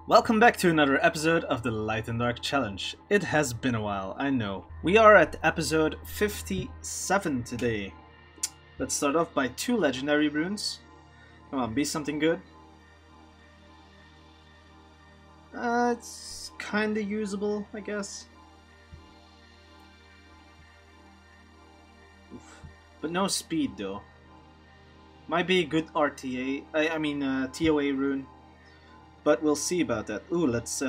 Welcome back to another episode of the Light and Dark Challenge. It has been a while, I know. We are at episode 57 today. Let's start off by 2 legendary runes. Come on, be something good. It's kinda usable, I guess. Oof. But no speed though. Might be a good RTA, TOA rune. But we'll see about that. Ooh, let's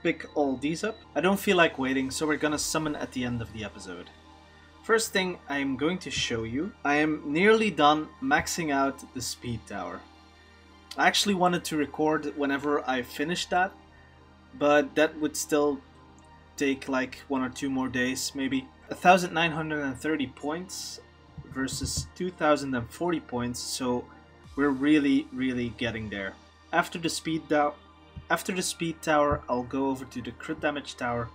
pick all these up. I don't feel like waiting, so we're gonna summon at the end of the episode. First thing I'm going to show you, I am nearly done maxing out the speed tower. I actually wanted to record whenever I finished that, but that would still take like 1 or 2 more days, maybe. 1,930 points versus 2,040 points, so we're really getting there. After the speed tower, I'll go over to the crit damage tower,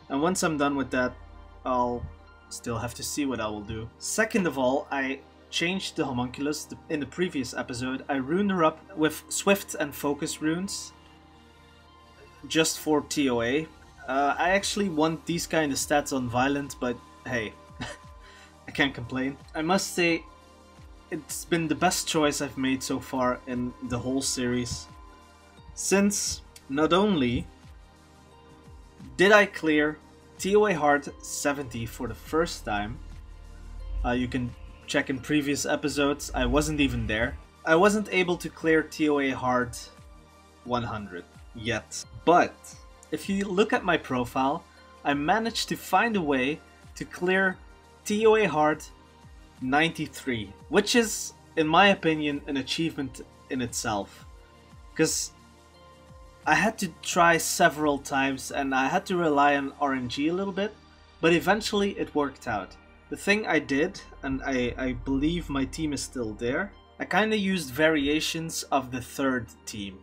and once I'm done with that, I'll still have to see what I will do. Second of all, I changed the homunculus. In the previous episode, I runed her up with swift and focus runes, just for TOA. I actually want these kind of stats on violent, but hey, I can't complain. I must say, it's been the best choice I've made so far in the whole series, since not only did I clear TOA Hard 70 for the first time, you can check in previous episodes, I wasn't even there. I wasn't able to clear TOA Hard 100 yet, but if you look at my profile, I managed to find a way to clear TOA Hard 93, which is, in my opinion, an achievement in itself. Because I had to try several times and I had to rely on RNG a little bit, but eventually it worked out. The thing I did, and I believe my team is still there, I kinda used variations of the third team.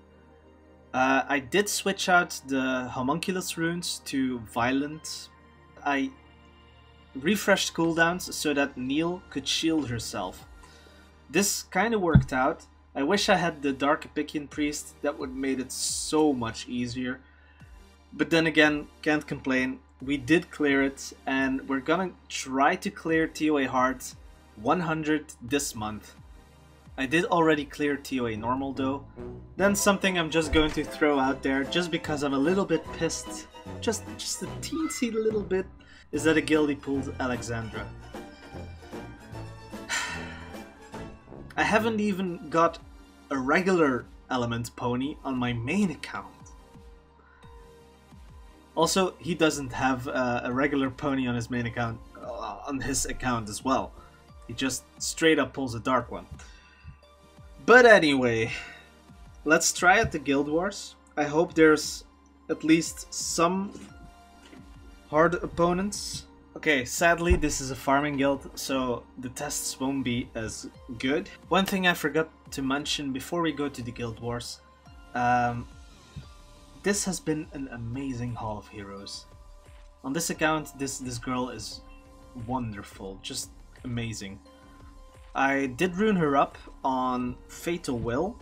I did switch out the homunculus runes to violent. I refreshed cooldowns so that Neil could shield herself. This kind of worked out. I wish I had the Dark Epician Priest, that would have made it so much easier. But then again, can't complain. We did clear it, and we're gonna try to clear TOA Hard 100 this month. I did already clear TOA Normal though. Then something I'm just going to throw out there, just because I'm a little bit pissed, just a teensy little bit, is that a guildie pulled Alexandra. I haven't even got a regular element pony on my main account. Also, he doesn't have a regular pony on his main account, as well. He just straight up pulls a dark one. But anyway, let's try out the Guild Wars. I hope there's at least some hard opponents. Okay, sadly this is a farming guild, so the tests won't be as good. One thing I forgot to mention before we go to the Guild Wars, this has been an amazing Hall of Heroes. On this account, this girl is wonderful, just amazing. I did rune her up on Fatal Will,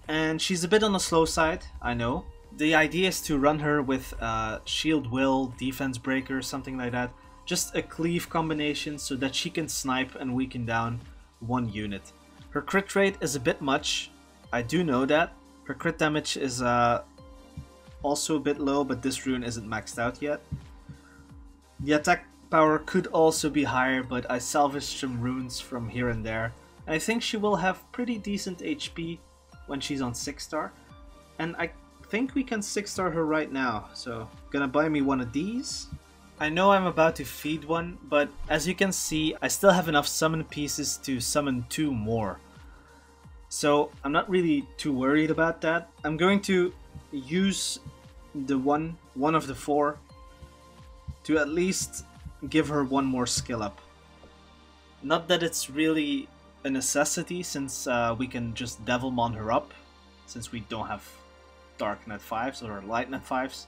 and she's a bit on the slow side, I know. The idea is to run her with Shield Will, Defense Breaker, something like that. Just a cleave combination so that she can snipe and weaken down 1 unit. Her crit rate is a bit much, I do know that. Her crit damage is also a bit low, but this rune isn't maxed out yet. The attack power could also be higher, but I salvaged some runes from here and there. And I think she will have pretty decent HP when she's on 6-star. And I think we can 6-star her right now, so gonna buy me one of these. I know I'm about to feed one, but as you can see, I still have enough summon pieces to summon 2 more. So I'm not really too worried about that. I'm going to use the one of the 4 to at least give her 1 more skill up. Not that it's really a necessity, since we can just Devilmon her up, since we don't have Dark Net 5s or Light Net 5s.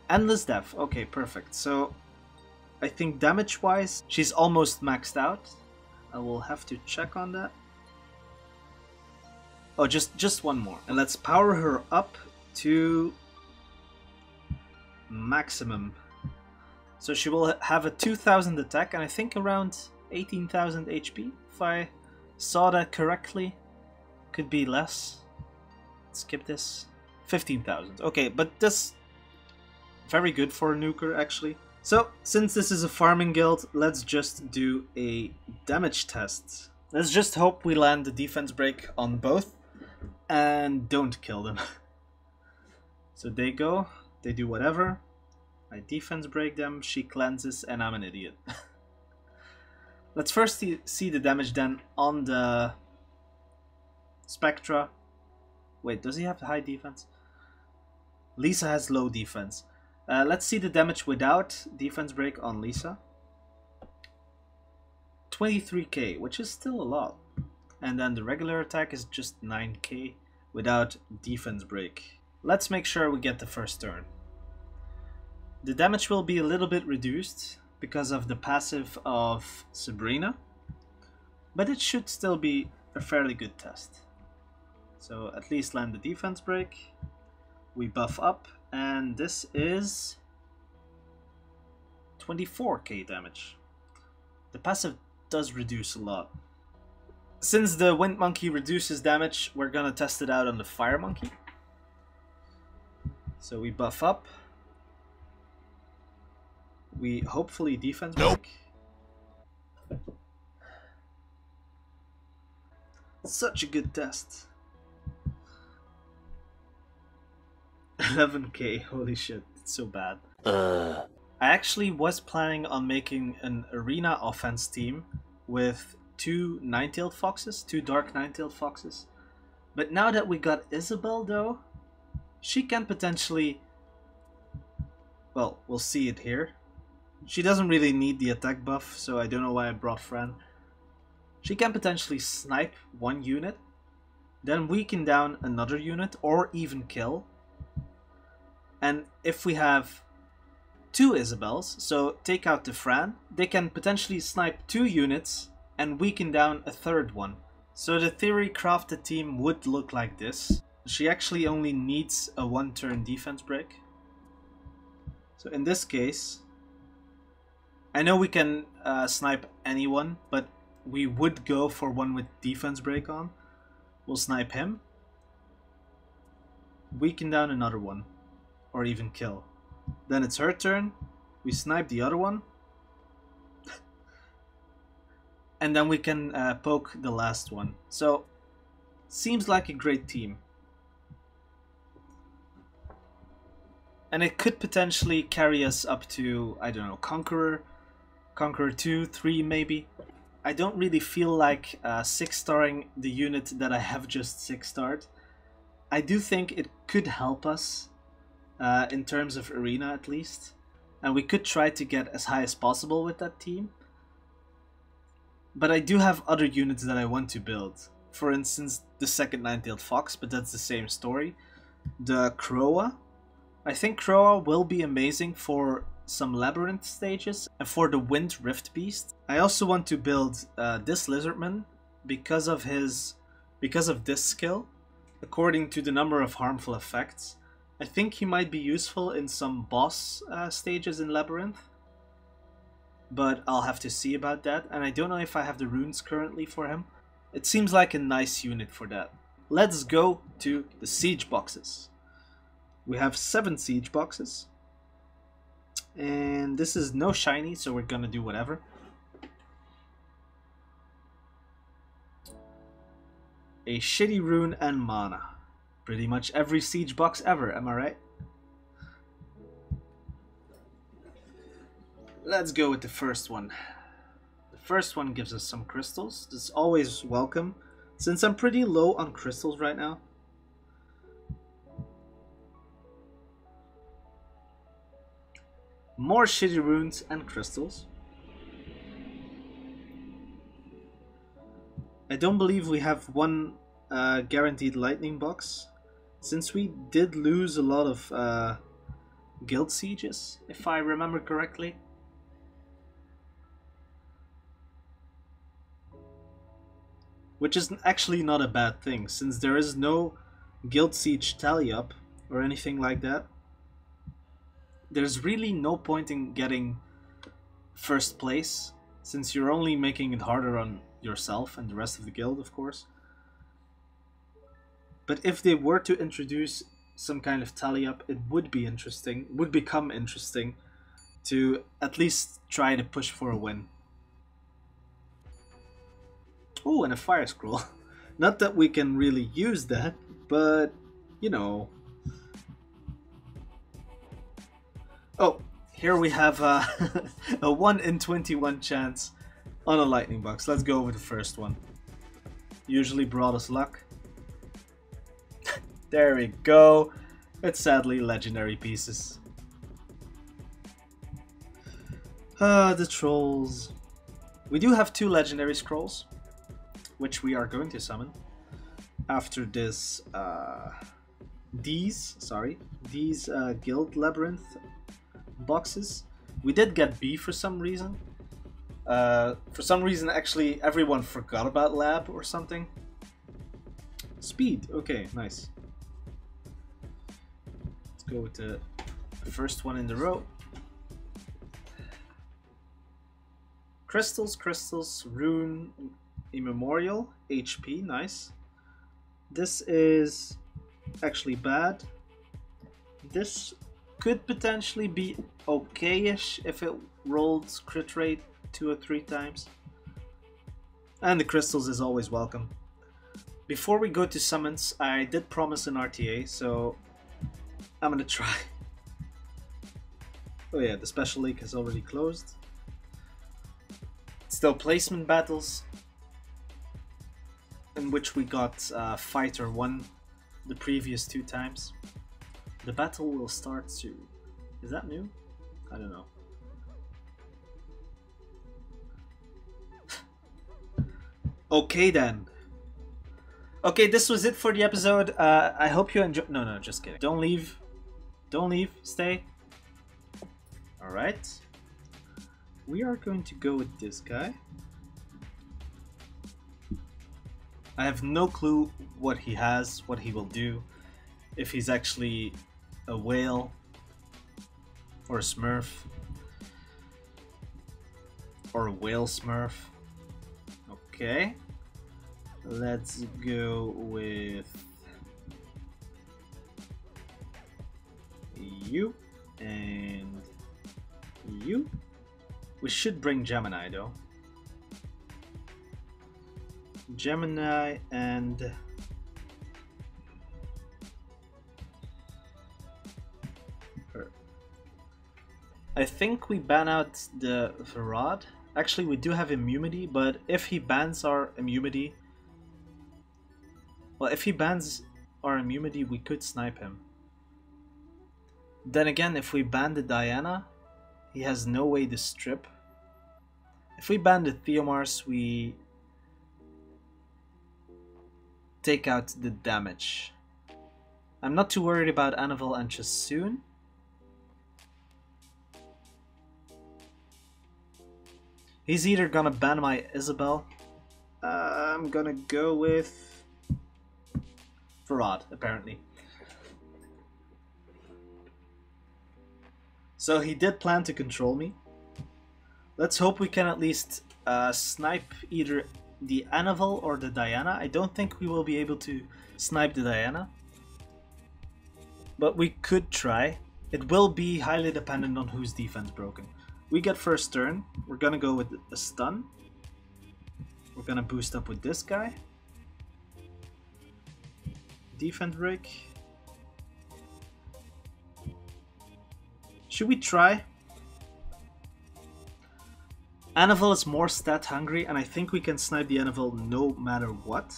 Endless Death, okay, perfect. So I think damage wise she's almost maxed out. I will have to check on that. Oh, just 1 more. And let's power her up to maximum. So she will have a 2000 attack and I think around 18,000 HP, if I saw that correctly. Could be less. Skip this. 15,000. Okay, but this very good for a nuker actually. So, since this is a farming guild, let's just do a damage test. Let's just hope we land the defense break on both and don't kill them. So they go, they do whatever. I defense break them, she cleanses, and I'm an idiot. Let's first see the damage then on the Spectra. Wait, does he have high defense? Lisa has low defense. Let's see the damage without defense break on Lisa. 23k, which is still a lot. And then the regular attack is just 9k without defense break. Let's make sure we get the first turn. The damage will be a little bit reduced because of the passive of Sabrina, but it should still be a fairly good test. So at least land the defense break. We buff up, and this is 24k damage. The passive does reduce a lot. Since the Wind Monkey reduces damage, we're gonna test it out on the Fire Monkey. So we buff up. We hopefully defense break. Such a good test. 11k, holy shit, it's so bad. I actually was planning on making an arena offense team with two nine-tailed foxes, two dark nine-tailed foxes. But now that we got Isabel though, she can potentially, well, we'll see it here. She doesn't really need the attack buff, so I don't know why I brought Fran. She can potentially snipe one unit, then weaken down another unit, or even kill. And if we have two Isabels, so take out the Fran, they can potentially snipe two units and weaken down a third one. So the theory crafted team would look like this. She actually only needs a one-turn defense break. So in this case, I know we can snipe anyone, but we would go for one with defense break on. We'll snipe him. Weaken down another one. Or even kill. Then it's her turn. We snipe the other one. And then we can poke the last one. So, seems like a great team. And it could potentially carry us up to, I don't know, Conqueror 2, 3 maybe. I don't really feel like 6-starring the unit that I have just 6-starred. I do think it could help us. In terms of arena at least, and we could try to get as high as possible with that team. But I do have other units that I want to build. For instance, the second nine-tailed fox, but that's the same story. The Croa. I think Croa will be amazing for some labyrinth stages and for the Wind Rift Beast. I also want to build this Lizardman because of this skill. According to the number of harmful effects, I think he might be useful in some boss stages in Labyrinth. But I'll have to see about that, and I don't know if I have the runes currently for him. It seems like a nice unit for that. Let's go to the siege boxes. We have 7 siege boxes. And this is no shiny, so we're gonna do whatever. A shitty rune and mana. Pretty much every siege box ever, am I right? Let's go with the first one. The first one gives us some crystals. This is always welcome, since I'm pretty low on crystals right now. More shitty runes and crystals. I don't believe we have one guaranteed lightning box, since we did lose a lot of guild sieges, if I remember correctly. Which is actually not a bad thing, since there is no guild siege tally up or anything like that, there's really no point in getting first place, since you're only making it harder on yourself and the rest of the guild, of course. But if they were to introduce some kind of tally up, it would be interesting, would become interesting to at least try to push for a win. Oh, and a fire scroll. Not that we can really use that, but you know. Oh, here we have a 1 in 21 chance on a lightning box. Let's go with the first one. Usually brought us luck. There we go. It's sadly legendary pieces. The trolls. We do have 2 legendary scrolls, which we are going to summon after this. These guild labyrinth boxes. We did get B for some reason. For some reason, actually, everyone forgot about lab or something. Speed. Okay, nice. Let's go with the first one in the row. Crystals, rune, immemorial, HP, nice. This is actually bad. This could potentially be okay-ish if it rolled crit rate 2 or 3 times. And the crystals is always welcome. Before we go to summons, I did promise an RTA, so I'm gonna try. Oh yeah, the special league has already closed. Still placement battles, in which we got Fighter 1 the previous 2 times. The battle will start soon. Is that new? I don't know. Okay then. Okay, this was it for the episode. I hope you enjoyed. No, just kidding. Don't leave. Don't leave. Stay. Alright. We are going to go with this guy. I have no clue what he has, what he will do. If he's actually a whale or a smurf. Or a whale smurf. Okay. Let's go with you and you. We should bring Gemini though. Gemini and her. I think we ban out the Varad. Actually, we do have immunity, but if he bans our immunity, well, if he bans our immunity, we could snipe him. Then again, if we ban the Diana, he has no way to strip. If we ban the Theomars, we take out the damage. I'm not too worried about Annabelle and Casin. He's either gonna ban my Isabel. I'm gonna go with Farad, apparently. So he did plan to control me. Let's hope we can at least snipe either the Annabelle or the Diana. I don't think we will be able to snipe the Diana, but we could try. It will be highly dependent on whose defense broken. We get first turn. We're gonna go with a stun. We're gonna boost up with this guy. Defense break. Should we try? Annabelle is more stat hungry, and I think we can snipe the Annabelle no matter what.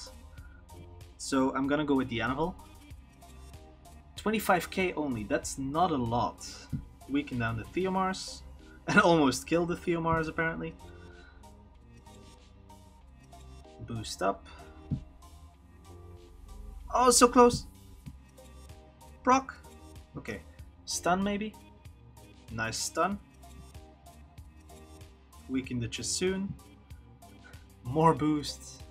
So I'm gonna go with the Annabelle. 25k only, that's not a lot. Weaken down the Theomars. And almost kill the Theomars, apparently. Boost up. Oh, so close. Proc. Okay. Stun, maybe? Nice stun. Weaken the Casin. More boosts.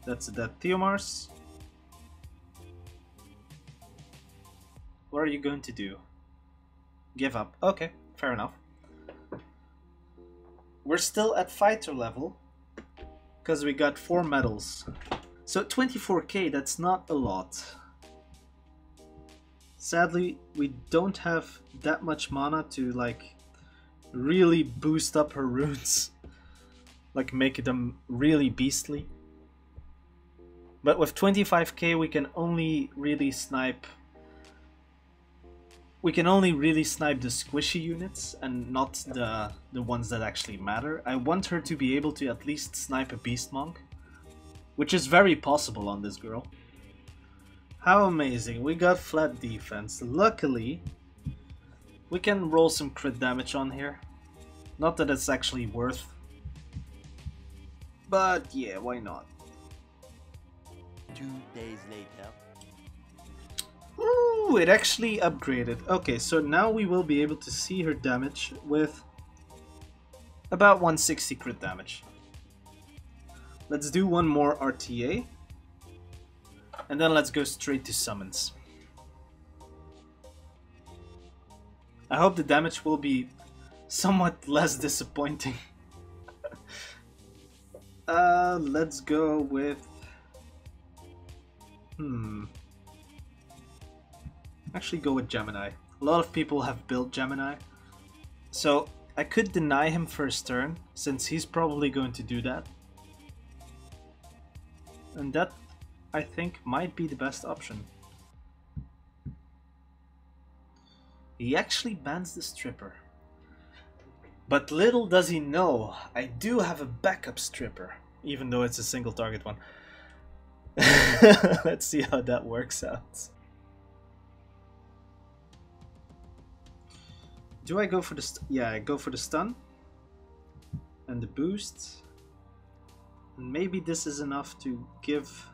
That's that Theomars. What are you going to do? Give up. Okay, fair enough. We're still at fighter level because we got 4 medals. So 24k, that's not a lot. Sadly, we don't have that much mana to like really boost up her runes. Like make them really beastly. But with 25k we can only really snipe the squishy units and not the ones that actually matter. I want her to be able to at least snipe a beast monk, which is very possible on this girl. How amazing, we got flat defense. Luckily, we can roll some crit damage on here. Not that it's actually worth, but yeah, why not? 2 days later. Ooh, it actually upgraded. Okay, so now we will be able to see her damage with about 160 crit damage. Let's do one more RTA. And then let's go straight to summons. I hope the damage will be somewhat less disappointing. Let's go with... Actually go with Gemini. A lot of people have built Gemini. So I could deny him first turn, since he's probably going to do that. And that, I think, might be the best option. He actually bans the stripper. But little does he know, I do have a backup stripper, even though it's a single target one. Let's see how that works out. Do I go for the yeah, I go for the stun and the boost. And maybe this is enough to give...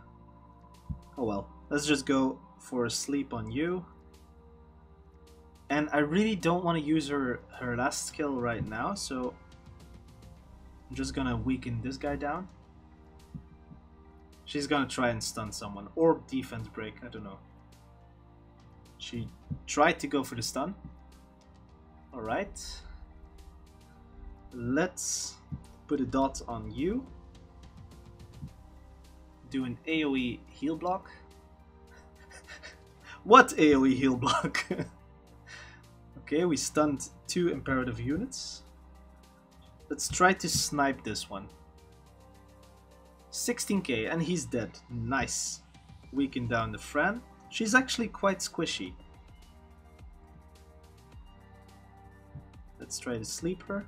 Oh well, let's just go for a sleep on you. And I really don't want to use her last skill right now, so I'm just gonna weaken this guy down. She's gonna try and stun someone, or defense break, I don't know. She tried to go for the stun. Alright. Let's put a dot on you. Do an AoE heal block. What AoE heal block? Okay, we stunned 2 imperative units. Let's try to snipe this one. 16k, and he's dead. Nice. Weaken down the Fran. She's actually quite squishy. Let's try to sleep her.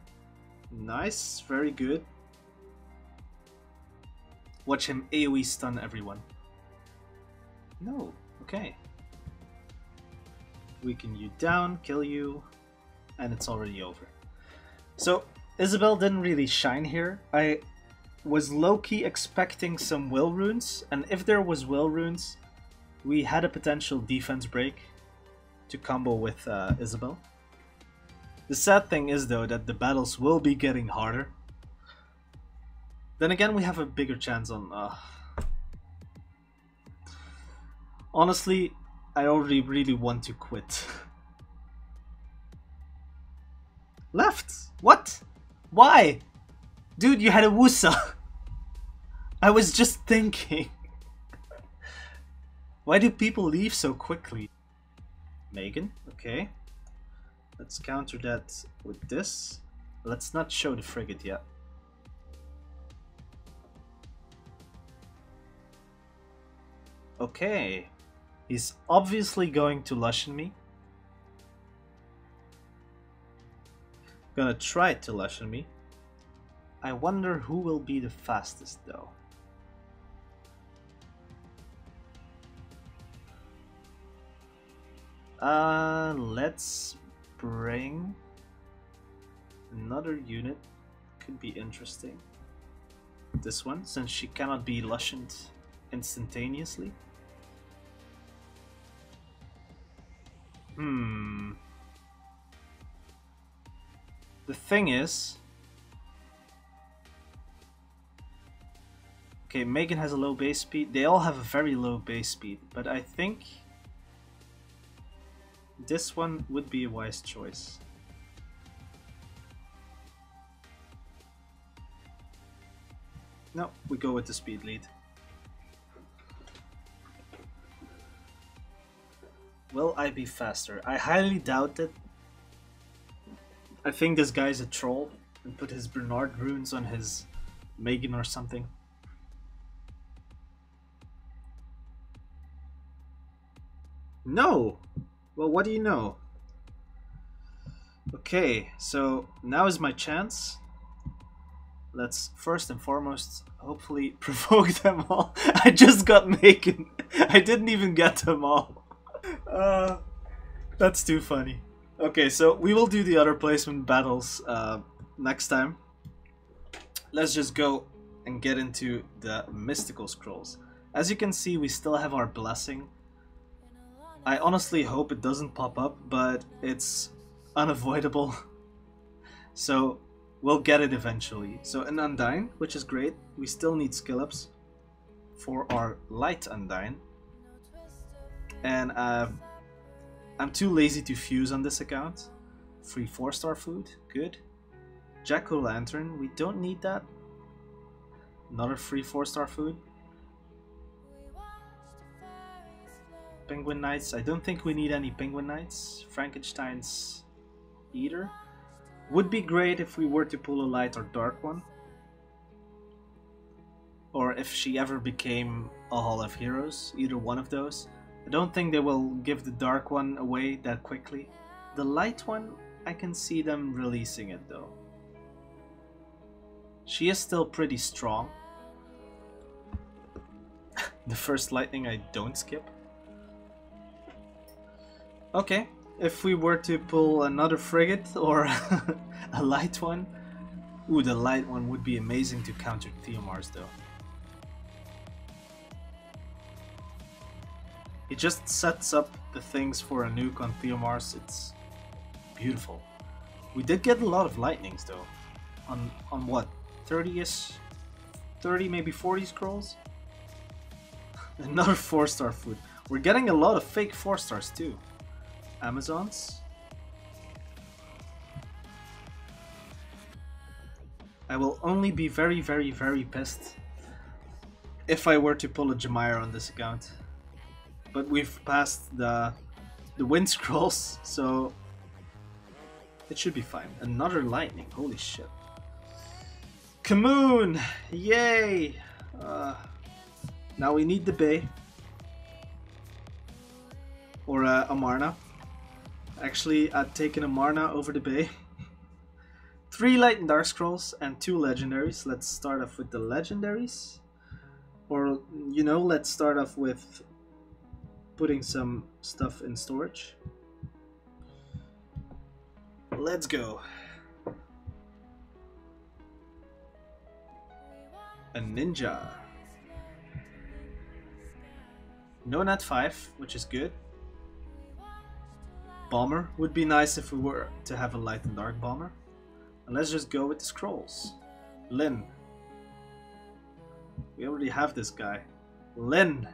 Nice, very good. Watch him AoE stun everyone. No, okay. Weaken you down, kill you, and it's already over. So, Isabel didn't really shine here. I was low-key expecting some will runes, and if there was will runes, we had a potential defense break to combo with Isabel. The sad thing is though that the battles will be getting harder. Then again, we have a bigger chance on... Honestly, I already really want to quit. Left? What? Why? Dude, you had a Wusa. I was just thinking. Why do people leave so quickly? Megan, okay. Let's counter that with this. Let's not show the frigate yet. Okay. He's obviously going to Lushen me. Gonna try to Lushen me. I wonder who will be the fastest though. Let's bring another unit. Could be interesting. This one, since she cannot be Lushened instantaneously. The thing is... Okay, Megan has a low base speed. They all have a very low base speed, but I think this one would be a wise choice. No, we go with the speed lead. Will I be faster? I highly doubt it. I think this guy's a troll and put his Bernard runes on his Megan or something. No! Well, what do you know? Okay, so now is my chance. Let's first and foremost hopefully provoke them all. I just got Megan. I didn't even get them all. That's too funny. Okay, so we will do the other placement battles next time. Let's just go and get into the mystical scrolls. As you can see, we still have our blessing. I honestly hope it doesn't pop up, but it's unavoidable. So we'll get it eventually. So an Undyne, which is great. We still need skill ups for our light Undyne. And I'm too lazy to fuse on this account. Free 4-star food, good. Jack-o'-lantern, we don't need that. Another free 4-star food. Penguin Knights, I don't think we need any Penguin Knights. Frankenstein's either. Would be great if we were to pull a light or dark one. Or if she ever became a Hall of Heroes, either one of those. I don't think they will give the dark one away that quickly. The light one, I can see them releasing it though. She is still pretty strong. The first lightning I don't skip. Okay, if we were to pull another frigate or a light one. Ooh, the light one would be amazing to counter Theomars though. It just sets up the things for a nuke on Theomars. It's beautiful. We did get a lot of lightnings though. On what? 30-ish? 30, maybe 40 scrolls? Another 4-star food. We're getting a lot of fake 4-stars too. Amazons. I will only be very, very, very pissed if I were to pull a Jemire on this account. But we've passed the wind scrolls, so it should be fine. Another lightning, holy shit. Kamoon! Yay! Now we need the Bay. Or Amarna. Actually, I'd taken Amarna over the Bay. 3 light and dark scrolls and 2 legendaries. Let's start off with the legendaries. Or, you know, let's start off with putting some stuff in storage. Let's go. A ninja. No nat 5, which is good. Bomber would be nice if we were to have a light and dark bomber. And let's just go with the scrolls. Lyn. We already have this guy. Lyn.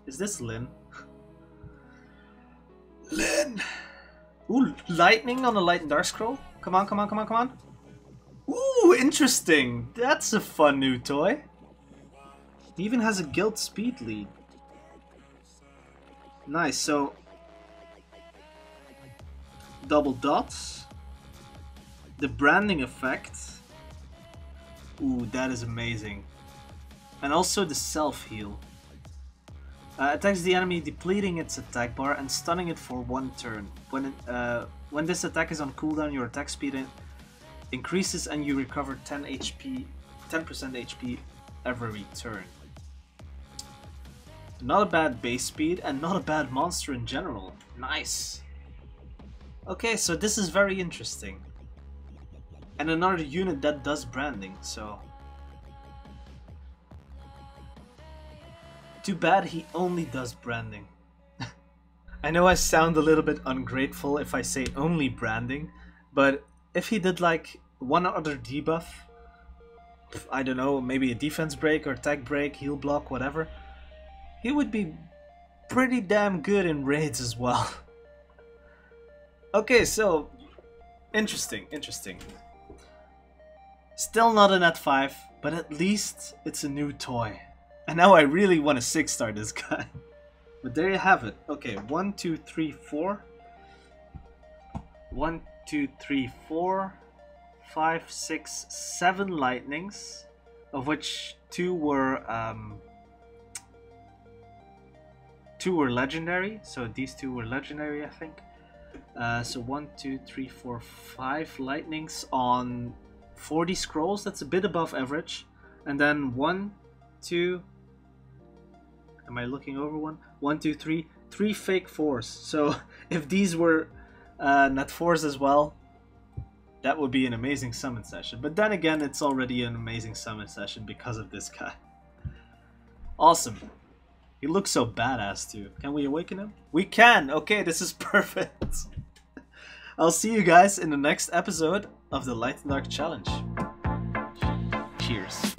Is this Lyn? Lyn! Ooh, lightning on a light and dark scroll? Come on, come on, come on, come on. Ooh, interesting. That's a fun new toy. He even has a guild speed lead. Nice, so double dots. The branding effect. Ooh, that is amazing. And also the self-heal. Attacks the enemy, depleting its attack bar and stunning it for 1 turn. When this attack is on cooldown, your attack speed increases and you recover 10% HP every turn. Not a bad base speed and not a bad monster in general. Nice. Okay, so this is very interesting. And another unit that does branding, so... Too bad he only does branding. I know I sound a little bit ungrateful if I say only branding, but if he did like one other debuff, I don't know, maybe a defense break or tech break, heal block, whatever, he would be pretty damn good in raids as well. Okay, so interesting. Still not an at 5, but at least it's a new toy. And now I really want to 6-star this guy. But there you have it. Okay, 1, 2, 3, 4. 1, 2, 3, 4, 5, 6, 7 lightnings, of which 2 were legendary. So these 2 were legendary, I think. So 1, 2, 3, 4, 5 lightnings on 40 scrolls. That's a bit above average. And then 1, 2. Am I looking over one? 1, 2, 3. 3 fake 4s. So if these were net 4s as well, that would be an amazing summon session. But then again, it's already an amazing summon session because of this guy. Awesome. He looks so badass too. Can we awaken him? We can! Okay, this is perfect. I'll see you guys in the next episode of the Light and Dark Challenge. Cheers.